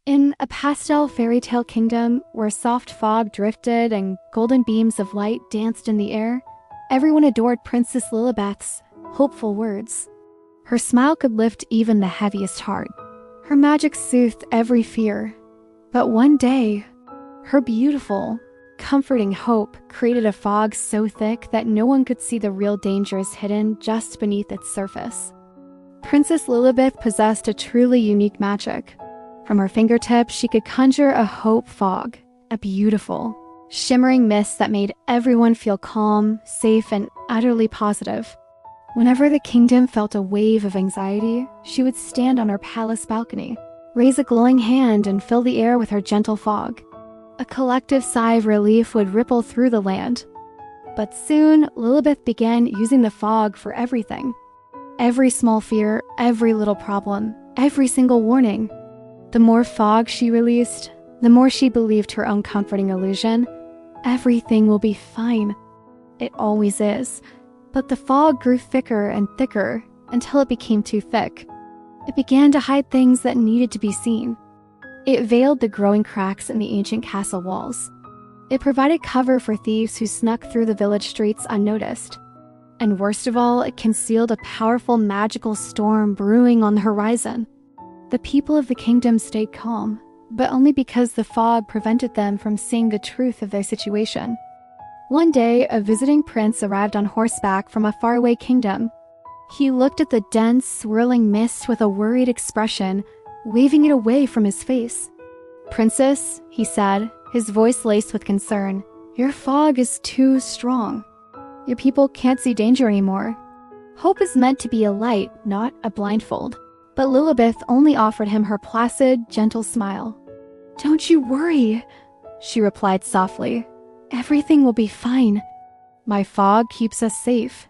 In a pastel fairy tale kingdom where soft fog drifted and golden beams of light danced in the air, everyone adored Princess Lilibeth's hopeful words. Her smile could lift even the heaviest heart. Her magic soothed every fear. But one day, her beautiful, comforting hope created a fog so thick that no one could see the real dangers hidden just beneath its surface. Princess Lilibeth possessed a truly unique magic. From her fingertips, she could conjure a hope fog, a beautiful, shimmering mist that made everyone feel calm, safe, and utterly positive. Whenever the kingdom felt a wave of anxiety, she would stand on her palace balcony, raise a glowing hand, and fill the air with her gentle fog. A collective sigh of relief would ripple through the land. But soon, Lilibeth began using the fog for everything. Every small fear, every little problem, every single warning. The more fog she released, the more she believed her own comforting illusion. Everything will be fine. It always is. But the fog grew thicker and thicker until it became too thick. It began to hide things that needed to be seen. It veiled the growing cracks in the ancient castle walls. It provided cover for thieves who snuck through the village streets unnoticed. And worst of all, it concealed a powerful magical storm brewing on the horizon. The people of the kingdom stayed calm, but only because the fog prevented them from seeing the truth of their situation. One day, a visiting prince arrived on horseback from a faraway kingdom. He looked at the dense, swirling mist with a worried expression, waving it away from his face. "Princess," he said, his voice laced with concern, "your fog is too strong. Your people can't see danger anymore." Hope is meant to be a light, not a blindfold. But Lilibeth only offered him her placid, gentle smile. "Don't you worry," she replied softly. "Everything will be fine. My fog keeps us safe."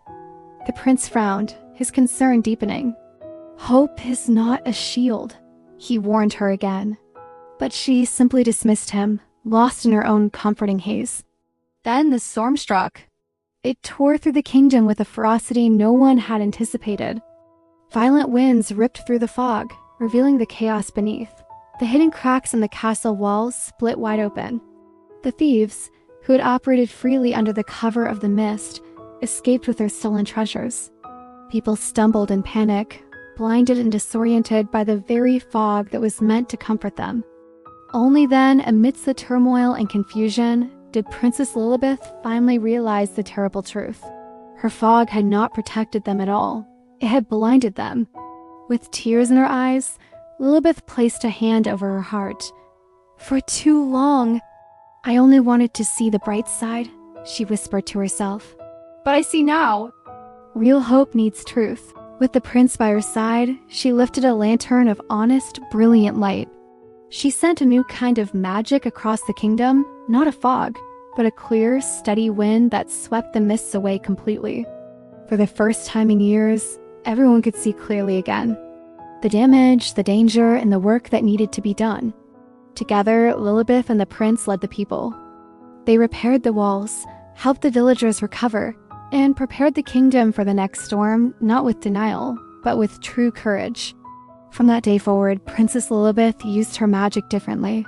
The prince frowned, his concern deepening. "Hope is not a shield," he warned her again. But she simply dismissed him, lost in her own comforting haze. Then the storm struck. It tore through the kingdom with a ferocity no one had anticipated. Violent winds ripped through the fog, revealing the chaos beneath. The hidden cracks in the castle walls split wide open. The thieves, who had operated freely under the cover of the mist, escaped with their stolen treasures. People stumbled in panic, blinded and disoriented by the very fog that was meant to comfort them. Only then, amidst the turmoil and confusion, did Princess Lilibeth finally realize the terrible truth. Her fog had not protected them at all. It had blinded them. With tears in her eyes, Lilibeth placed a hand over her heart. "For too long, I only wanted to see the bright side," she whispered to herself. "But I see now." Real hope needs truth. With the prince by her side, she lifted a lantern of honest, brilliant light. She sent a new kind of magic across the kingdom, not a fog, but a clear, steady wind that swept the mists away completely. For the first time in years, everyone could see clearly again. The damage, the danger, and the work that needed to be done. Together, Lilibeth and the prince led the people. They repaired the walls, helped the villagers recover, and prepared the kingdom for the next storm, not with denial, but with true courage. From that day forward, Princess Lilibeth used her magic differently.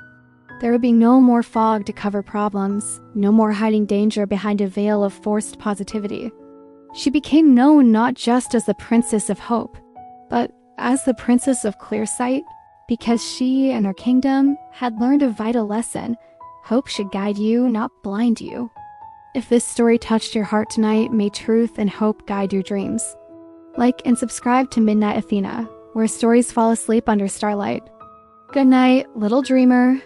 There would be no more fog to cover problems, no more hiding danger behind a veil of forced positivity. She became known not just as the Princess of Hope, but as the Princess of Clear Sight, because she and her kingdom had learned a vital lesson. Hope should guide you, not blind you. If this story touched your heart tonight, may truth and hope guide your dreams. Like and subscribe to Midnight Athena, where stories fall asleep under starlight. Good night, little dreamer.